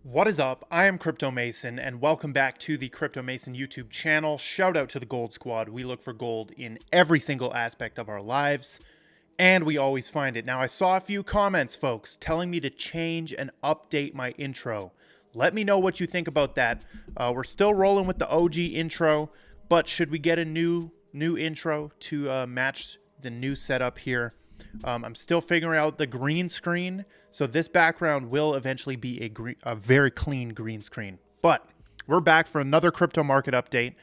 What is up? I am Crypto Mason, and welcome back to the Crypto Mason YouTube channel. Shout out to the Gold Squad. We look for gold in every single aspect of our lives, and we always find it. Now, I saw a few comments, folks, telling me to change and update my intro. Let me know what you think about that. We're still rolling with the OG intro, but should we get a new intro to match the new setup here? I'm still figuring out the green screen, so this background will eventually be a very clean green screen. But we're back for another crypto market update.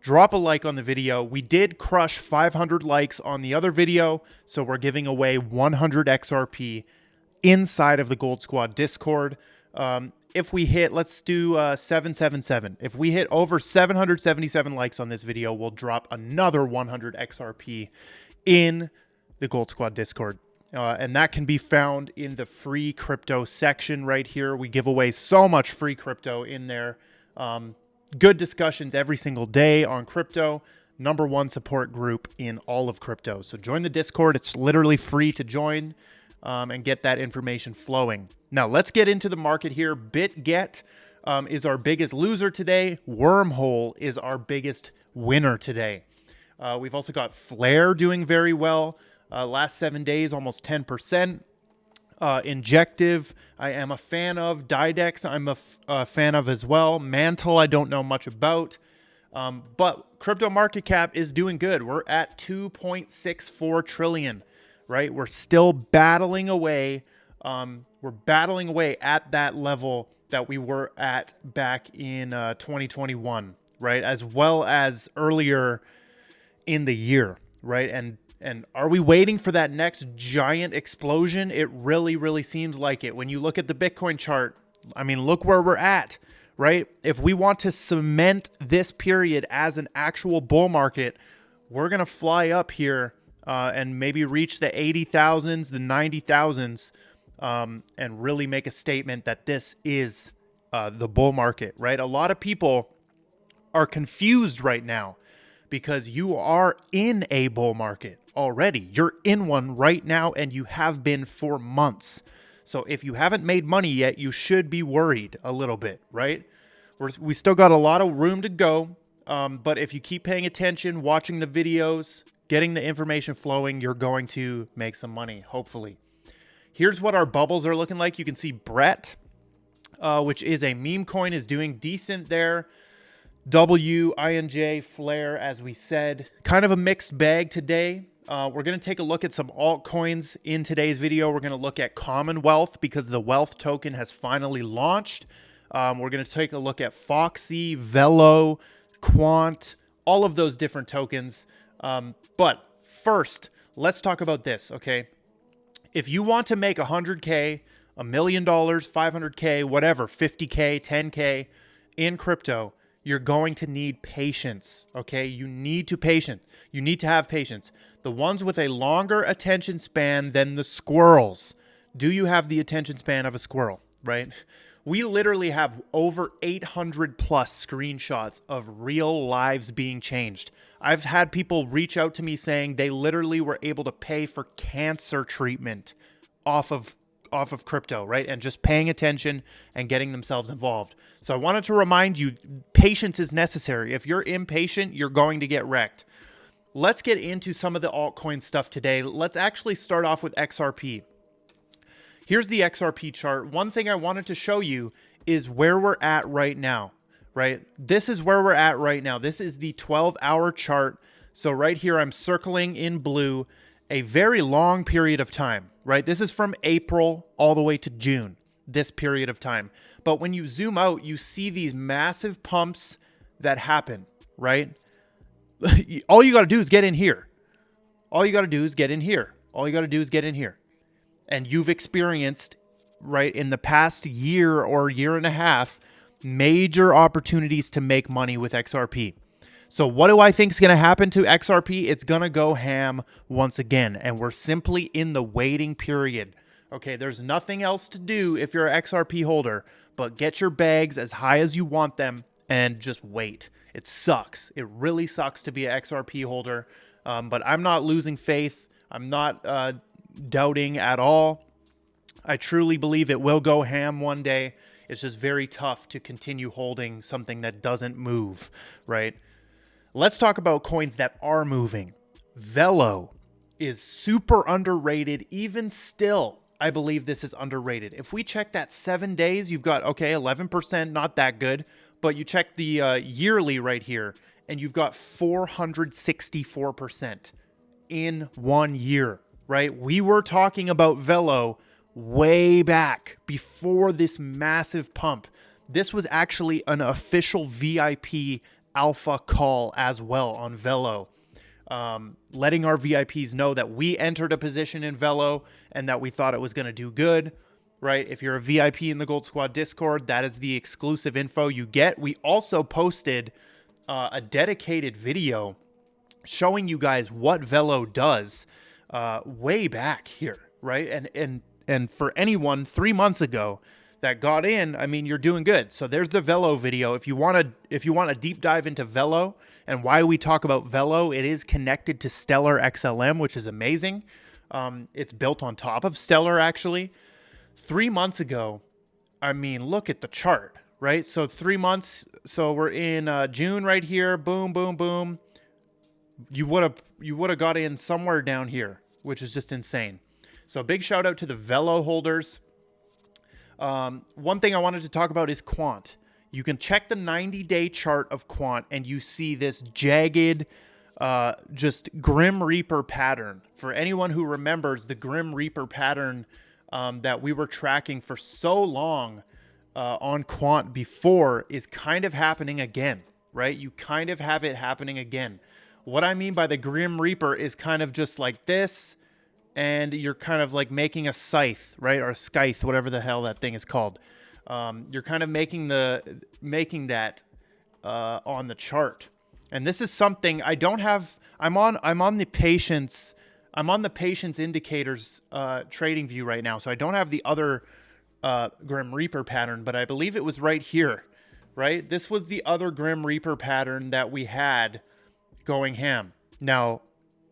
Drop a like on the video. We did crush 500 likes on the other video, so we're giving away 100 XRP inside of the Gold Squad Discord. If we hit, let's do 777. If we hit over 777 likes on this video, we'll drop another 100 XRP in the Gold Squad Discord. And that can be found in the free crypto section right here. We give away so much free crypto in there. Good discussions every single day on crypto. #1 support group in all of crypto. So join the Discord. It's literally free to join and get that information flowing. Now let's get into the market here. BitGet is our biggest loser today. Wormhole is our biggest winner today. We've also got Flare doing very well. Last 7 days, almost 10%. Injective, I am a fan of. Didex, I'm a fan of as well. Mantle, I don't know much about. But crypto market cap is doing good. We're at 2.64 trillion, right? We're still battling away. We're battling away at that level that we were at back in 2021, right? As well as earlier in the year, right? And are we waiting for that next giant explosion? It really seems like it. When you look at the Bitcoin chart, I mean, look where we're at, right? If we want to cement this period as an actual bull market, we're going to fly up here and maybe reach the 80,000s, the 90,000s, and really make a statement that this is the bull market, right? A lot of people are confused right now because you are in a bull market already. You're in one right now, and you have been for months. So if you haven't made money yet, you should be worried a little bit, right? We still got a lot of room to go, but if you keep paying attention, watching the videos, getting the information flowing, you're going to make some money, hopefully. Here's what our bubbles are looking like. You can see Brett, which is a meme coin, is doing decent there. WINJ, Flare, as we said, kind of a mixed bag today. We're going to take a look at some altcoins in today's video. We're going to look at Commonwealth because the Wealth token has finally launched. We're going to take a look at Foxy, Velo, Quant, all of those different tokens. But first, let's talk about this, okay? If you want to make 100K, $1 million, 500K, whatever, 50K, 10K in crypto, you're going to need patience, okay? You need to have patience. The ones with a longer attention span than the squirrels. Do you have the attention span of a squirrel, right? We literally have over 800 plus screenshots of real lives being changed. I've had people reach out to me saying they literally were able to pay for cancer treatment off of crypto, right? And just paying attention and getting themselves involved. So I wanted to remind you, patience is necessary. If you're impatient, you're going to get wrecked. Let's get into some of the altcoin stuff today. Let's actually start off with XRP. Here's the XRP chart. One thing I wanted to show you is where we're at right now, right? This is where we're at right now. This is the 12-hour chart. So right here, I'm circling in blue a very long period of time, right? This is from April all the way to June, this period of time. But when you zoom out, you see these massive pumps that happen, right? All you got to do is get in here. All you got to do is get in here. All you got to do is get in here. And you've experienced, right, in the past year or year and a half, major opportunities to make money with XRP. So what do I think is going to happen to XRP? It's going to go ham once again, and we're simply in the waiting period. Okay, there's nothing else to do if you're an XRP holder, but get your bags as high as you want them and just wait. It sucks. It really sucks to be an XRP holder, but I'm not losing faith. I'm not doubting at all. I truly believe it will go ham one day. It's just very tough to continue holding something that doesn't move, right? Let's talk about coins that are moving. Velo is super underrated. Even still, I believe this is underrated. If we check that 7 days, you've got, okay, 11%, not that good. But you check the yearly right here, and you've got 464% in 1 year, right? We were talking about Velo way back before this massive pump. This was actually an official VIP alpha call as well on Velo, letting our VIPs know that we entered a position in Velo and that we thought it was going to do good. Right? If you're a VIP in the Gold Squad Discord, that is the exclusive info you get. We also posted a dedicated video showing you guys what Velo does way back here, right? And for anyone 3 months ago that got in, I mean, you're doing good. So there's the Velo video. If you want a deep dive into Velo and why we talk about Velo, it is connected to Stellar XLM, which is amazing. It's built on top of Stellar, actually. 3 months ago, I mean, look at the chart, right? So 3 months, so we're in June right here. Boom, boom, boom. You would have got in somewhere down here, which is just insane. So big shout out to the Velo holders. One thing I wanted to talk about is Quant. You can check the 90-day chart of Quant, and you see this jagged, just Grim Reaper pattern. For anyone who remembers the Grim Reaper pattern that we were tracking for so long on Quant before is kind of happening again, right? You kind of have it happening again. What I mean by the Grim Reaper is kind of just like this, and you're kind of like making a scythe, right? Or a scythe, whatever the hell that thing is called. You're kind of making that on the chart. And this is something I don't have. I'm on the patience indicators trading view right now, so I don't have the other Grim Reaper pattern, but I believe it was right here, right? This was the other Grim Reaper pattern that we had going ham. Now,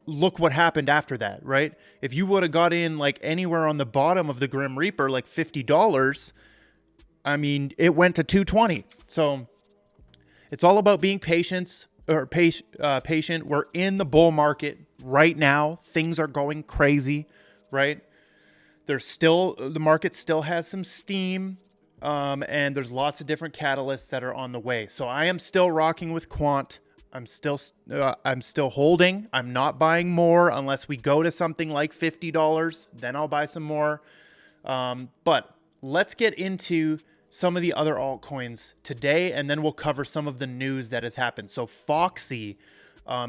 look what happened after that, right? If you would have got in like anywhere on the bottom of the Grim Reaper, like $50, I mean, it went to 220. So it's all about being patient. We're in the bull market right now. Things are going crazy, right? The market still has some steam, and there's lots of different catalysts that are on the way. So I am still rocking with Quant. I'm still holding. I'm not buying more unless we go to something like $50. Then I'll buy some more. But let's get into some of the other altcoins today, and then we'll cover some of the news that has happened. So Foxy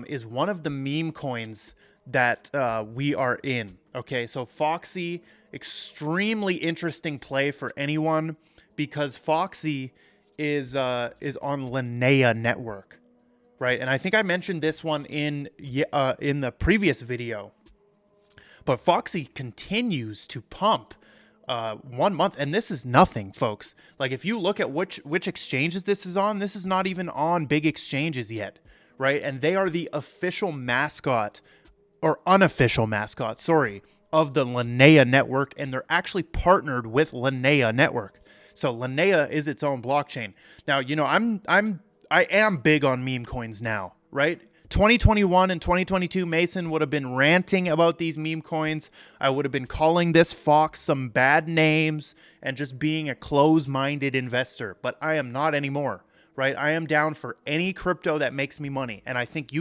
is one of the meme coins that we are in. Okay, so Foxy, extremely interesting play for anyone because Foxy is on Linea network, right? And I think I mentioned this one in the previous video, but Foxy continues to pump 1 month, and this is nothing, folks. Like if you look at which exchanges this is not even on big exchanges yet, right? And they are the official mascot or unofficial mascot, of the Linea network, and they're actually partnered with Linea network. So Linea is its own blockchain. Now, you know, I am big on meme coins now, right? 2021 and 2022, Mason would have been ranting about these meme coins. I would have been calling this Fox some bad names and just being a close-minded investor, but I am not anymore, right? I am down for any crypto that makes me money, and I think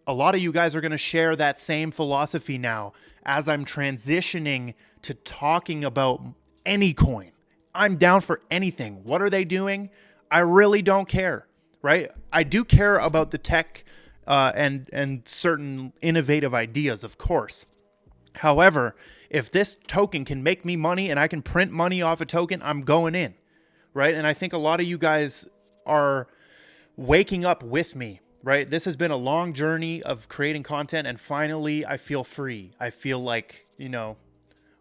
a lot of you guys are going to share that same philosophy now as I'm transitioning to talking about any coin. I'm down for anything. What are they doing? I really don't care, right? I do care about the tech and certain innovative ideas, of course. However, if this token can make me money and I can print money off a token, I'm going in, right? And I think a lot of you guys are waking up with me, right? This has been a long journey of creating content, and finally I feel free. I feel like, you know,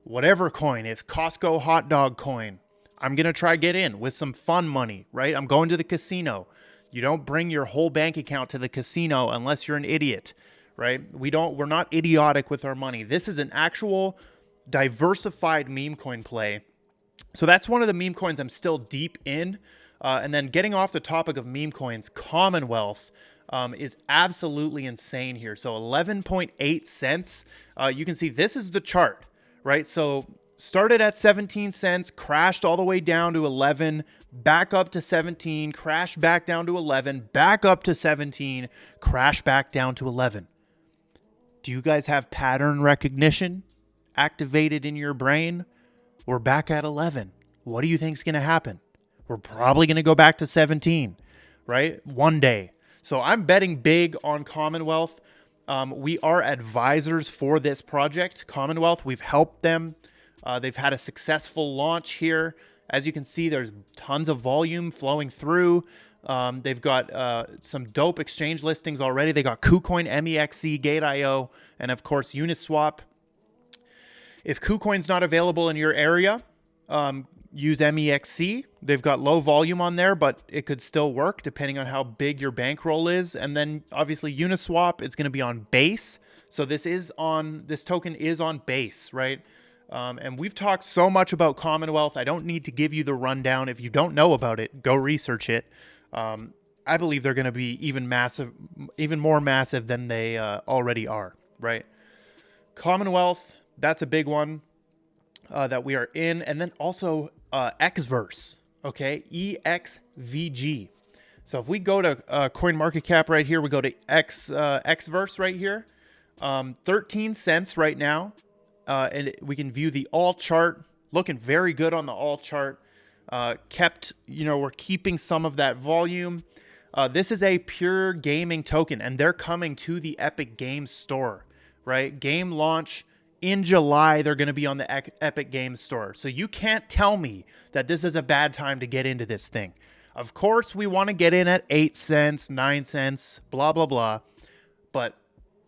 whatever coin, if Costco hot dog coin, I'm going to try get in with some fun money, right? I'm going to the casino. You don't bring your whole bank account to the casino unless you're an idiot, right? We're not idiotic with our money. This is an actual diversified meme coin play So that's one of the meme coins I'm still deep in. And then getting off the topic of meme coins, Commonwealth is absolutely insane here. So 11.8 cents. You can see this is the chart, right? So started at 17 cents, crashed all the way down to 11, back up to 17, crashed back down to 11, back up to 17, crashed back down to 11. Do you guys have pattern recognition activated in your brain? We're back at 11. What do you think is going to happen? We're probably going to go back to 17, right? One day. So I'm betting big on Commonwealth. We are advisors for this project. Commonwealth, we've helped them. They've had a successful launch here. As you can see, there's tons of volume flowing through. They've got some dope exchange listings already. They got KuCoin, MEXC, Gate.io, and of course Uniswap. If KuCoin's not available in your area, use MEXC. They've got low volume on there, but it could still work depending on how big your bankroll is. And then obviously Uniswap, it's going to be on Base. So this token is on Base, right? And we've talked so much about Commonwealth. I don't need to give you the rundown. If you don't know about it, go research it. I believe they're going to be even more massive than they already are, right? Commonwealth, that's a big one that we are in. And then also Xverse, okay? EXVG. So if we go to CoinMarketCap right here, we go to Xverse right here, 13 cents right now. And we can view the all chart, looking very good on the all chart. We're keeping some of that volume. This is a pure gaming token, and they're coming to the Epic Games Store, right? Game launch in July, they're going to be on the Epic Games Store. So you can't tell me that this is a bad time to get into this thing. Of course, we want to get in at 8 cents, 9 cents, blah, blah, blah. But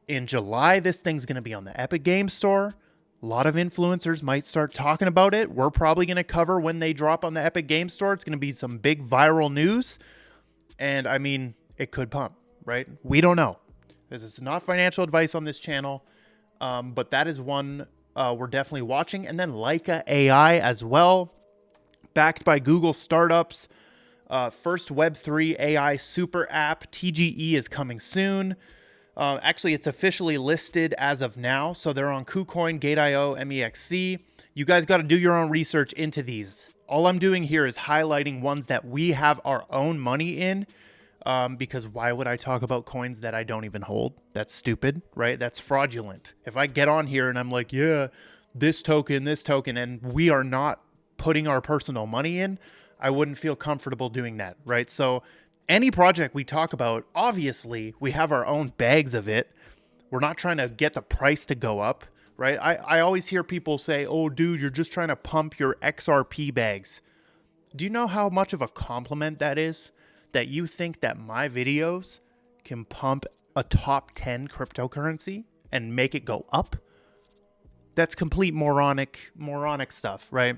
in July, this thing's going to be on the Epic Games Store. A lot of influencers might start talking about it. We're probably going to cover when they drop on the Epic Games Store. It's going to be some big viral news. And I mean, it could pump, right? We don't know. This is not financial advice on this channel. But that is one we're definitely watching. And then Leica AI as well, backed by Google startups. First Web3 AI super app, TGE, is coming soon. Actually, it's officially listed as of now. So they're on KuCoin, Gate.io, MEXC. You guys got to do your own research into these. All I'm doing here is highlighting ones that we have our own money in. Because why would I talk about coins that I don't even hold? That's stupid, right? That's fraudulent. If I get on here and I'm like, yeah, this token, and we are not putting our personal money in, I wouldn't feel comfortable doing that, right? So any project we talk about, obviously, we have our own bags of it. We're not trying to get the price to go up, right? I always hear people say, oh, dude, you're just trying to pump your XRP bags. Do you know how much of a compliment that is? That you think that my videos can pump a top 10 cryptocurrency and make it go up? That's complete moronic stuff, right?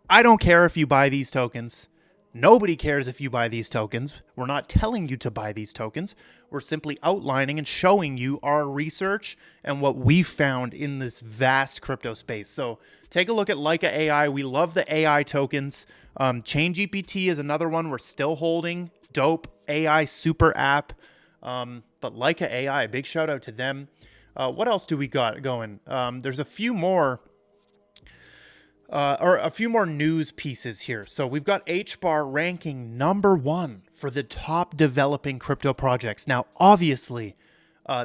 I don't care if you buy these tokens. Nobody cares if you buy these tokens. We're not telling you to buy these tokens. We're simply outlining and showing you our research and what we found in this vast crypto space. So take a look at Leica AI. We love the AI tokens. ChainGPT is another one we're still holding. Dope AI super app. But Leica AI, big shout out to them. What else do we got going? There's a few more news pieces here. So we've got Hbar ranking #1 for the top developing crypto projects. Now, obviously,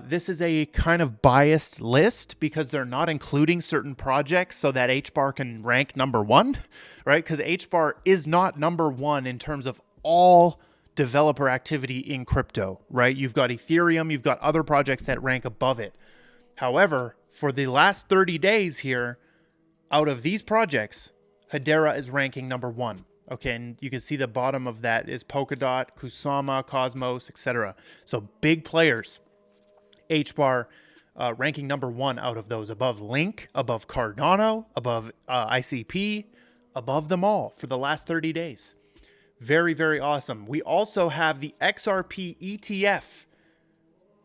this is a kind of biased list because they're not including certain projects so that Hbar can rank #1, right? Because Hbar is not #1 in terms of all developer activity in crypto, right? You've got Ethereum, you've got other projects that rank above it. However, for the last 30 days here, out of these projects, Hedera is ranking #1. Okay, and you can see the bottom of that is Polkadot, Kusama, Cosmos, etc. So big players. Hbar ranking #1 out of those, above Link, above Cardano, above ICP, above them all for the last 30 days. Very, very awesome. We also have the XRP ETF.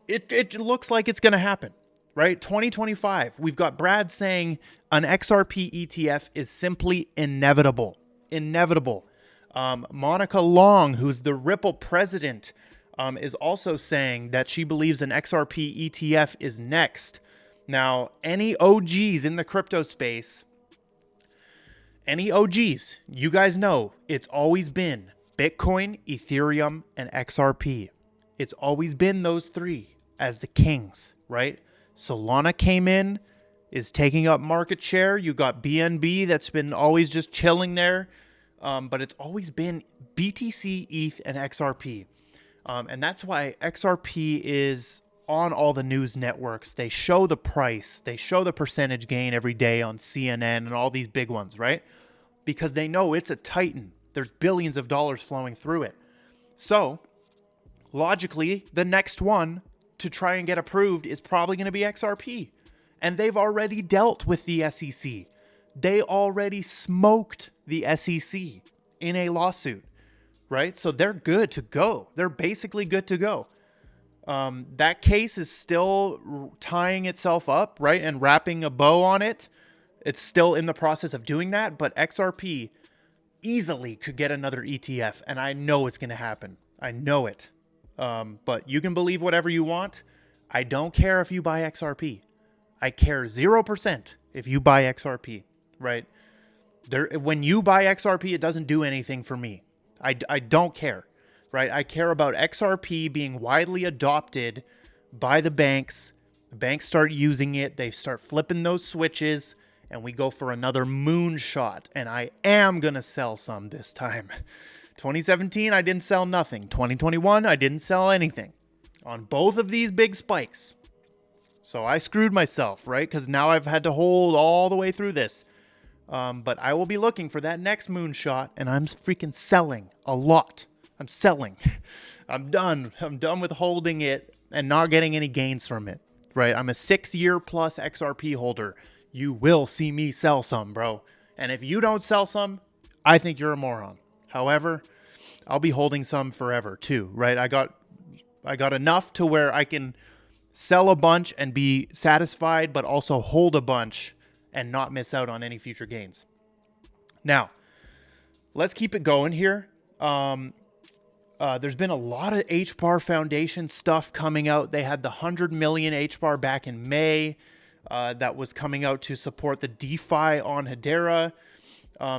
It looks like it's going to happen, right? 2025, we've got Brad saying an XRP ETF is simply inevitable. Inevitable. Monica Long, who's the Ripple president, is also saying that she believes an XRP ETF is next. Now, any OGs in the crypto space, you guys know it's always been Bitcoin, Ethereum, and XRP. It's always been those three as the kings, right? Solana came in, is taking up market share. You got BNB that's been always just chilling there. But it's always been BTC, ETH, and XRP. And that's why XRP is on all the news networks. They show the price. They show the percentage gain every day on CNN and all these big ones, right? Because they know it's a titan. There's billions of dollars flowing through it. So, logically, the next one to try and get approved is probably going to be XRP. And they've already dealt with the SEC. They already smoked the SEC in a lawsuit, right? So they're good to go. They're basically good to go. That case is still tying itself up, right? And wrapping a bow on it. It's still in the process of doing that, but XRP easily could get another ETF, and I know it's going to happen. I know it. But you can believe whatever you want. I don't care if you buy XRP. I care 0% if you buy XRP, right? When you buy XRP, it doesn't do anything for me. I don't care, right? I care about XRP being widely adopted by the banks. The banks start using it. They start flipping those switches, and we go for another moonshot. And I am going to sell some this time. 2017, I didn't sell nothing. 2021, I didn't sell anything on both of these big spikes. So I screwed myself, right? Because now I've had to hold all the way through this. But I will be looking for that next moonshot, and I'm freaking selling a lot. I'm selling. I'm done. I'm done with holding it and not getting any gains from it, right? I'm a 6-year plus XRP holder. You will see me sell some, bro. And if you don't sell some, I think you're a moron. However, I'll be holding some forever too, right? I got enough to where I can sell a bunch and be satisfied, but also hold a bunch and not miss out on any future gains. Now, let's keep it going here. There's been a lot of Hbar Foundation stuff coming out. They had the 100 million Hbar back in May that was coming out to support the DeFi on Hedera.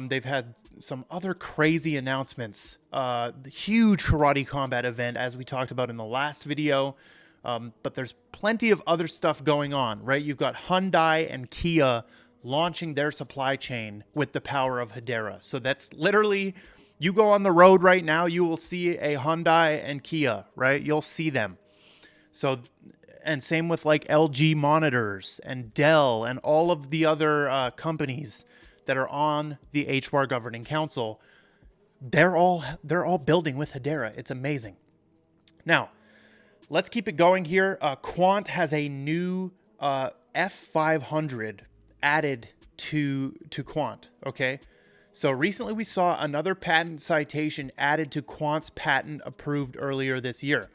They've had some other crazy announcements. The huge karate combat event, as we talked about in the last video. But there's plenty of other stuff going on, right? You've got Hyundai and Kia launching their supply chain with the power of Hedera. So that's literally, you go on the road right now, you will see a Hyundai and Kia, right? You'll see them. So, and same with like LG monitors and Dell and all of the other companies that are on the Hbar governing council. They're all building with Hedera. It's amazing. Now, let's keep it going here. Quant has a new F500 added to Quant, okay? So recently we saw another patent citation added to Quant's patent approved earlier this year.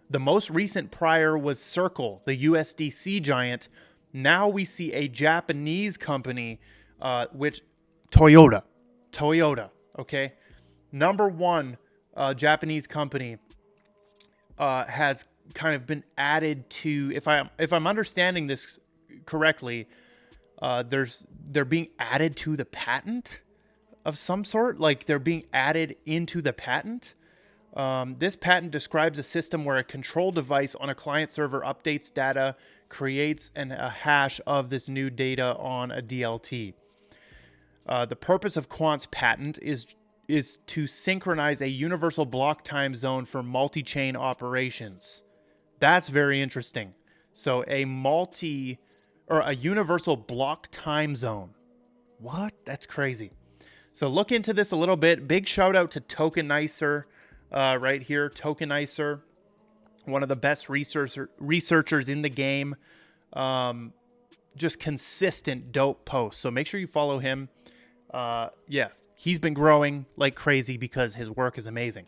The most recent prior was Circle, the USDC giant. Now we see a Japanese company, which Toyota, okay? Number one Japanese company has kind of been added to, if I'm understanding this correctly, they're being added to the patent of some sort, like they're being added into the patent. This patent describes a system where a control device on a client server updates data, creates a hash of this new data on a DLT. The purpose of Quant's patent is to synchronize a universal block time zone for multi-chain operations. That's very interesting. So a universal block time zone. What? That's crazy. So look into this a little bit. Big shout out to Tokenizer right here. Tokenizer, one of the best researchers in the game. Just consistent dope posts. So make sure you follow him. Yeah, he's been growing like crazy because his work is amazing.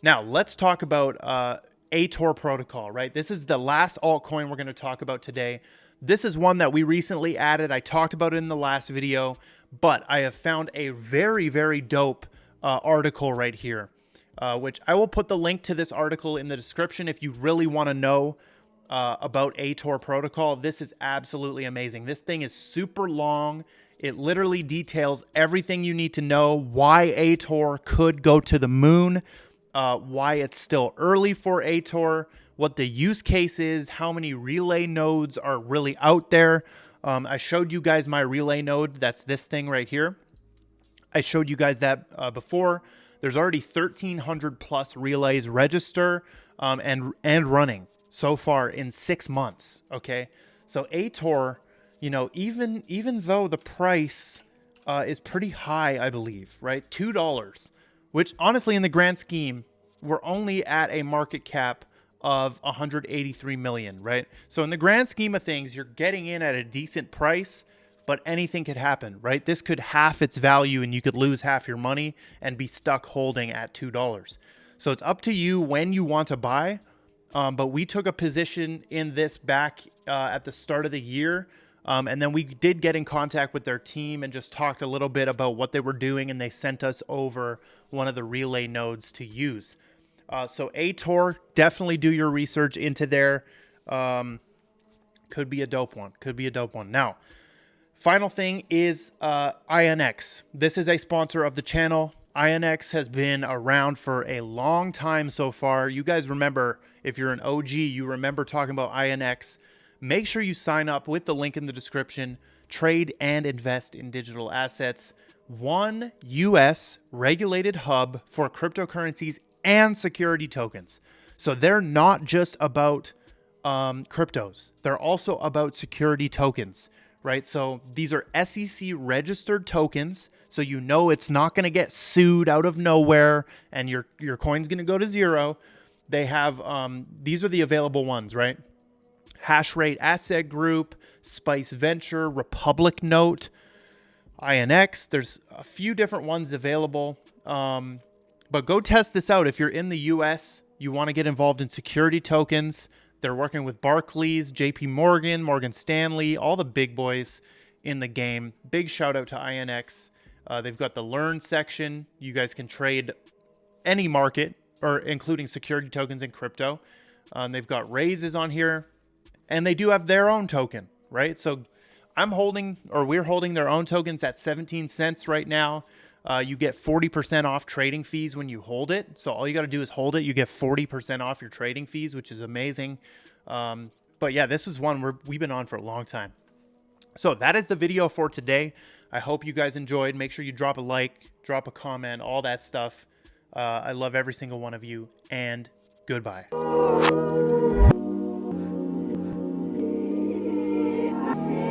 Now, let's talk about Ator protocol, right? This is the last altcoin we're going to talk about today. This is one that we recently added. I talked about it in the last video, but I have found a very, very dope article right here, which I will put the link to this article in the description if you really want to know about Ator protocol. This is absolutely amazing. This thing is super long. It literally details everything you need to know, why Ator could go to the moon, why it's still early for Ator, what the use case is, how many relay nodes are really out there. I showed you guys my relay node. That's this thing right here. I showed you guys that before. There's already 1,300 plus relays register and running so far in 6 months. Okay, so Ator, you know, even though the price is pretty high, I believe, right, $2, which honestly in the grand scheme, we're only at a market cap of 183 million, right? So in the grand scheme of things, you're getting in at a decent price, but anything could happen, right? This could half its value and you could lose half your money and be stuck holding at $2. So it's up to you when you want to buy. But we took a position in this back at the start of the year. And then we did get in contact with their team and just talked a little bit about what they were doing. And they sent us over one of the relay nodes to use. So Ator, definitely do your research into there. Could be a dope one. Could be a dope one. Now, final thing is INX. This is a sponsor of the channel. INX has been around for a long time so far. You guys remember, if you're an OG, you remember talking about INX. Make sure you sign up with the link in the description. Trade and invest in digital assets. One US regulated hub for cryptocurrencies and security tokens. So they're not just about cryptos. They're also about security tokens, right? So these are SEC registered tokens. So you know it's not going to get sued out of nowhere and your coin's going to go to zero. They have, these are the available ones, right? Hashrate Asset Group, Spice Venture, Republic Note, INX. There's a few different ones available. But go test this out. If you're in the US, you want to get involved in security tokens. They're working with Barclays, JP Morgan, Morgan Stanley, all the big boys in the game. Big shout out to INX. They've got the Learn section. You guys can trade any market, or including security tokens and crypto. They've got raises on here, and they do have their own token, right? So we're holding their own tokens at 17 cents right now. You get 40% off trading fees when you hold it. So all you got to do is hold it. You get 40% off your trading fees, which is amazing. But yeah, this is one we've been on for a long time. So that is the video for today. I hope you guys enjoyed. Make sure you drop a like, drop a comment, all that stuff. I love every single one of you, and goodbye. Yes.